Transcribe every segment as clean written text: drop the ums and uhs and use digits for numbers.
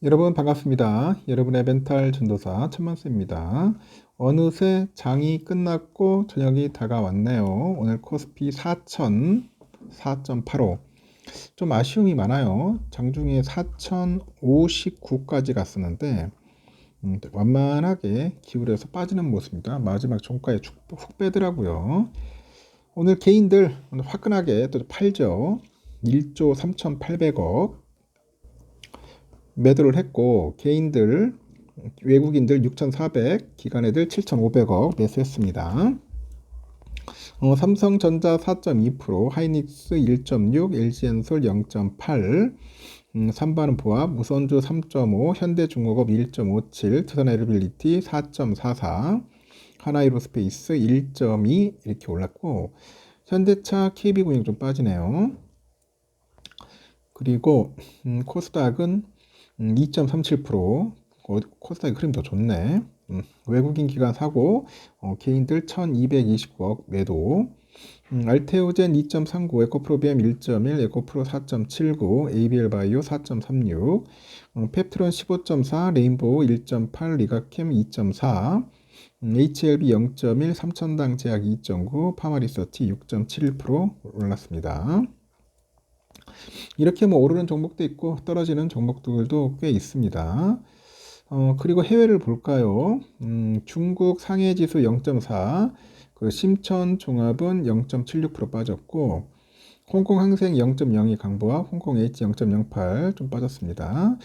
여러분 반갑습니다. 여러분의 멘탈 전도사 천만수입니다. 어느새 장이 끝났고 저녁이 다가왔네요. 오늘 코스피 4,000 4.85. 좀 아쉬움이 많아요. 장중에 4,059까지 갔었는데 완만하게 기울여서 빠지는 모습입니다. 마지막 종가에 훅 빼더라고요. 오늘 개인들 오늘 화끈하게 또 팔죠. 1조 3,800억 매도를 했고 개인들 외국인들 6,400, 기관 애들 7,500억 매수했습니다. 삼성전자 4.2%, 하이닉스 1.6, LG엔솔 0.8, 3반은 보합, 무선주 3.5, 현대중공업 1.57, 두산에어빌리티 4.44, 하나이로스페이스 1.2 이렇게 올랐고 현대차, KB금융 좀 빠지네요. 그리고 코스닥은 2.37%, 코스닥이 흐름이 더 좋네. 외국인 기관 사고, 개인들 1229억 매도. 알테오젠 2.39, 에코프로비엠 1.1, 에코프로 4.79, ABL바이오 4.36, 펩트론 15.4, 레인보우 1.8, 리가캠 2.4, HLB 0.1, 삼천당 제약 2.9, 파마리서치 6.71% 올랐습니다. 이렇게 뭐 오르는 종목도 있고 떨어지는 종목들도 꽤 있습니다. 그리고 해외를 볼까요? 중국 상해지수 0.4, 그 심천종합은 0.76% 빠졌고 홍콩 항생 0.02 강보합, 홍콩 H 0.08 좀 빠졌습니다.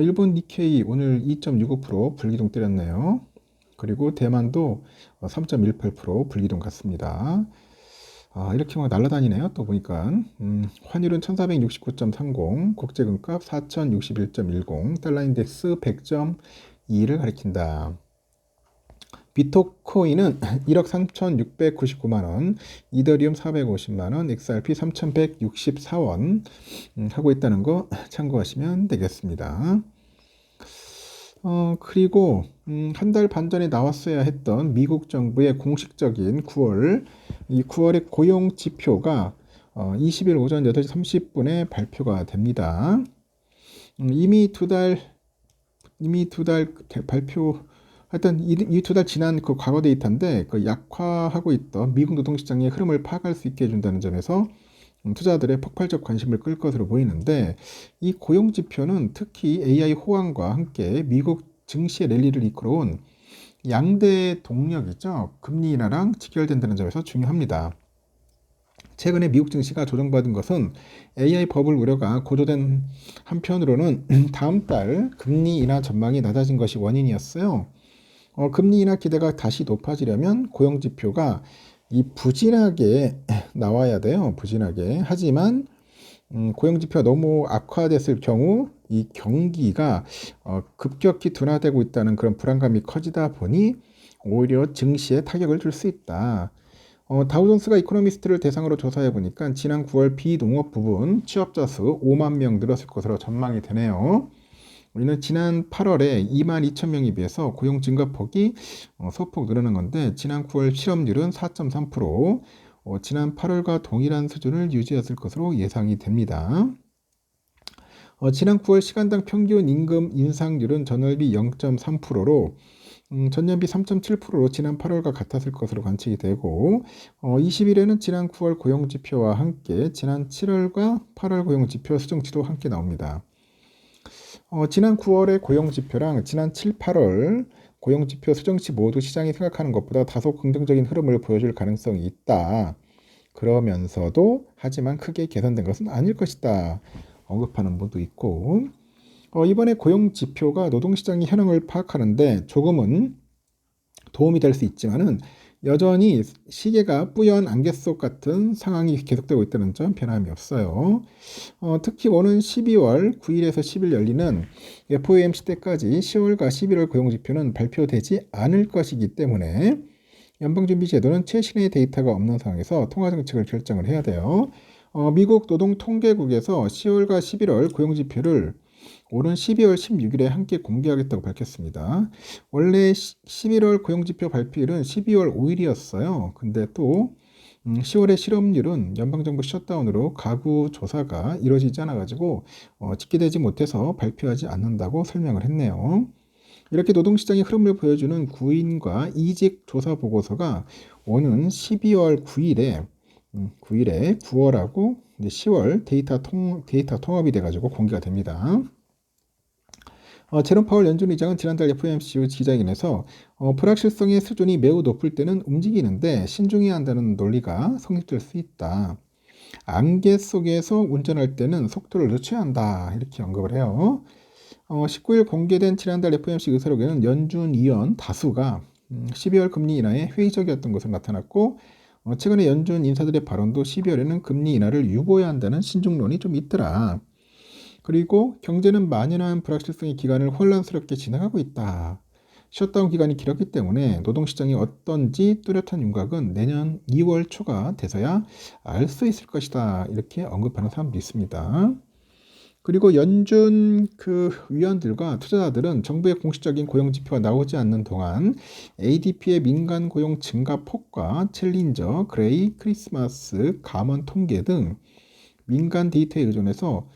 일본 니케이 오늘 2.65% 불기둥 때렸네요. 그리고 대만도 3.18% 불기둥 갔습니다. 이렇게 막 날아다니네요. 또 보니까 환율은 1469.30, 국제금값 4061.10, 달러인덱스 100.2를 가리킨다. 비트코인은 1억 3,699만원, 이더리움 450만원, XRP 3,164원 하고 있다는 거 참고하시면 되겠습니다. 그리고 한 달 반 전에 나왔어야 했던 미국 정부의 공식적인 9월, 이 9월의 고용 지표가 20일 오전 8시 30분에 발표가 됩니다. 이미 두 달 발표, 하여튼 이 두 달 지난 그 과거 데이터인데 그 약화하고 있던 미국 노동시장의 흐름을 파악할 수 있게 해준다는 점에서 투자들의 폭발적 관심을 끌 것으로 보이는데 이 고용 지표는 특히 AI 호황과 함께 미국 증시의 랠리를 이끌어온 양대 동력이죠. 금리 인하랑 직결된다는 점에서 중요합니다. 최근에 미국 증시가 조정받은 것은 AI 버블 우려가 고조된 한편으로는 다음 달 금리 인하 전망이 낮아진 것이 원인이었어요. 금리 인하 기대가 다시 높아지려면 고용 지표가 이 부진하게 나와야 돼요. 부진하게. 하지만 고용 지표가 너무 악화됐을 경우 이 경기가 급격히 둔화되고 있다는 그런 불안감이 커지다 보니 오히려 증시에 타격을 줄 수 있다. 다우존스가 이코노미스트를 대상으로 조사해 보니까 지난 9월 비농업 부분 취업자 수 5만 명 늘었을 것으로 전망이 되네요. 우리는 지난 8월에 2만 2천 명에 비해서 고용 증가폭이 소폭 늘어난 건데 지난 9월 실업률은 4.3%, 지난 8월과 동일한 수준을 유지했을 것으로 예상이 됩니다. 지난 9월 시간당 평균 임금 인상률은 전월비 0.3%로 전년비 3.7%로 지난 8월과 같았을 것으로 관측이 되고 20일에는 지난 9월 고용지표와 함께 지난 7월과 8월 고용지표 수정치도 함께 나옵니다. 지난 9월의 고용지표랑 지난 7, 8월 고용지표 수정치 모두 시장이 생각하는 것보다 다소 긍정적인 흐름을 보여줄 가능성이 있다. 그러면서도 하지만 크게 개선된 것은 아닐 것이다. 언급하는 분도 있고 이번에 고용지표가 노동시장의 현황을 파악하는데 조금은 도움이 될 수 있지만은 여전히 시계가 뿌연 안개 속 같은 상황이 계속되고 있다는 점 변함이 없어요. 특히 오는 12월 9일에서 10일 열리는 FOMC 때까지 10월과 11월 고용지표는 발표되지 않을 것이기 때문에 연방준비제도는 최신의 데이터가 없는 상황에서 통화정책을 결정을 해야 돼요. 미국 노동통계국에서 10월과 11월 고용지표를 오는 12월 16일에 함께 공개하겠다고 밝혔습니다. 원래 11월 고용지표 발표일은 12월 5일이었어요. 근데 또 10월의 실업률은 연방정부 셧다운으로 가구 조사가 이루어지지 않아가지고 집계되지 못해서 발표하지 않는다고 설명을 했네요. 이렇게 노동시장의 흐름을 보여주는 구인과 이직 조사 보고서가 오는 12월 9일에 9월하고 10월 데이터 통합이 돼가지고 공개가 됩니다. 제롬 파월 연준 의장은 지난달 FOMC 기자회견에서 불확실성의 수준이 매우 높을 때는 움직이는데 신중해야 한다는 논리가 성립될 수 있다. 안개 속에서 운전할 때는 속도를 늦춰야 한다. 이렇게 언급을 해요. 19일 공개된 지난달 FOMC 의사록에는 연준 위원 다수가 12월 금리 인하에 회의적이었던 것으로 나타났고 최근에 연준 인사들의 발언도 12월에는 금리 인하를 유보해야 한다는 신중론이 좀 있더라. 그리고 경제는 만연한 불확실성의 기간을 혼란스럽게 지나가고 있다. 셧다운 기간이 길었기 때문에 노동시장이 어떤지 뚜렷한 윤곽은 내년 2월 초가 돼서야 알 수 있을 것이다. 이렇게 언급하는 사람도 있습니다. 그리고 연준 위원들과 투자자들은 정부의 공식적인 고용 지표가 나오지 않는 동안 ADP의 민간 고용 증가 폭과 챌린저, 그레이, 크리스마스, 감원 통계 등 민간 데이터에 의존해서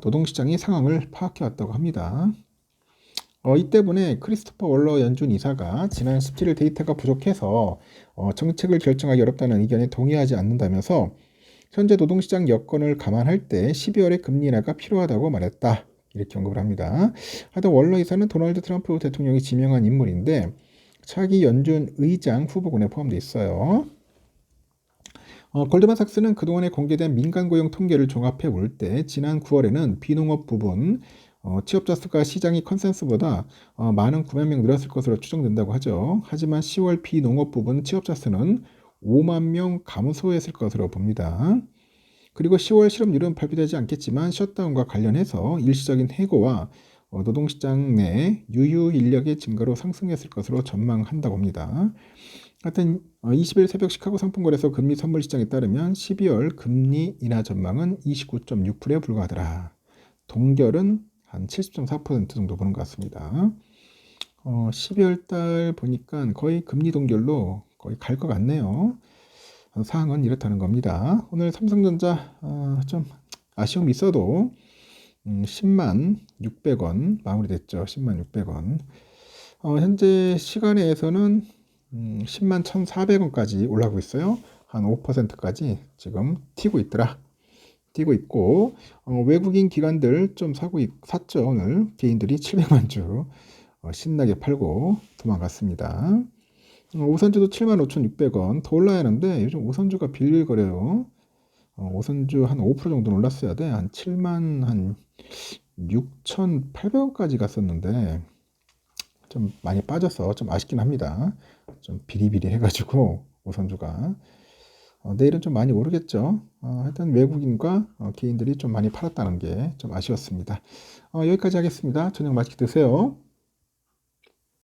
노동시장의 상황을 파악해 왔다고 합니다. 이 때문에 크리스토퍼 월러 연준 이사가 지난 17일 데이터가 부족해서 정책을 결정하기 어렵다는 의견에 동의하지 않는다면서 현재 노동시장 여건을 감안할 때 12월에 금리 인하가 필요하다고 말했다. 이렇게 언급을 합니다. 하여튼 월러 이사는 도널드 트럼프 대통령이 지명한 인물인데 차기 연준 의장 후보군에 포함되어 있어요. 골드만삭스는 그동안에 공개된 민간 고용 통계를 종합해 볼 때 지난 9월에는 비농업 부분 취업자 수가 시장의 컨센서스보다 많은 9만 명 늘었을 것으로 추정된다고 하죠. 하지만 10월 비농업 부분 취업자 수는 5만 명 감소했을 것으로 봅니다. 그리고 10월 실업률은 발표되지 않겠지만 셧다운과 관련해서 일시적인 해고와 노동시장 내 유휴 인력의 증가로 상승했을 것으로 전망한다고 합니다. 하여튼 20일 새벽 시카고 상품거래소 금리 선물 시장에 따르면 12월 금리 인하 전망은 29.6%에 불과하더라. 동결은 한 70.4% 정도 보는 것 같습니다. 12월 달 보니까 거의 금리 동결로 거의 갈 것 같네요. 사항은 이렇다는 겁니다. 오늘 삼성전자 좀 아쉬움이 있어도 10만 600원 마무리됐죠. 10만 600원. 현재 시간에서는 10만 1,400원까지 올라가고 있어요. 한 5%까지 지금 튀고 있고 외국인 기관들 좀 샀죠. 오늘 개인들이 700만 주 신나게 팔고 도망갔습니다. 오선주도 75,600원 더 올라야 하는데 요즘 오선주가 빌빌거려요. 오선주 한 5% 정도는 올랐어야 돼. 한 7만 한 6,800원까지 갔었는데 좀 많이 빠져서 좀 아쉽긴 합니다. 좀 비리비리 해가지고 오선주가 내일은 좀 많이 오르겠죠. 하여튼 외국인과 개인들이 좀 많이 팔았다는 게 좀 아쉬웠습니다. 여기까지 하겠습니다. 저녁 맛있게 드세요.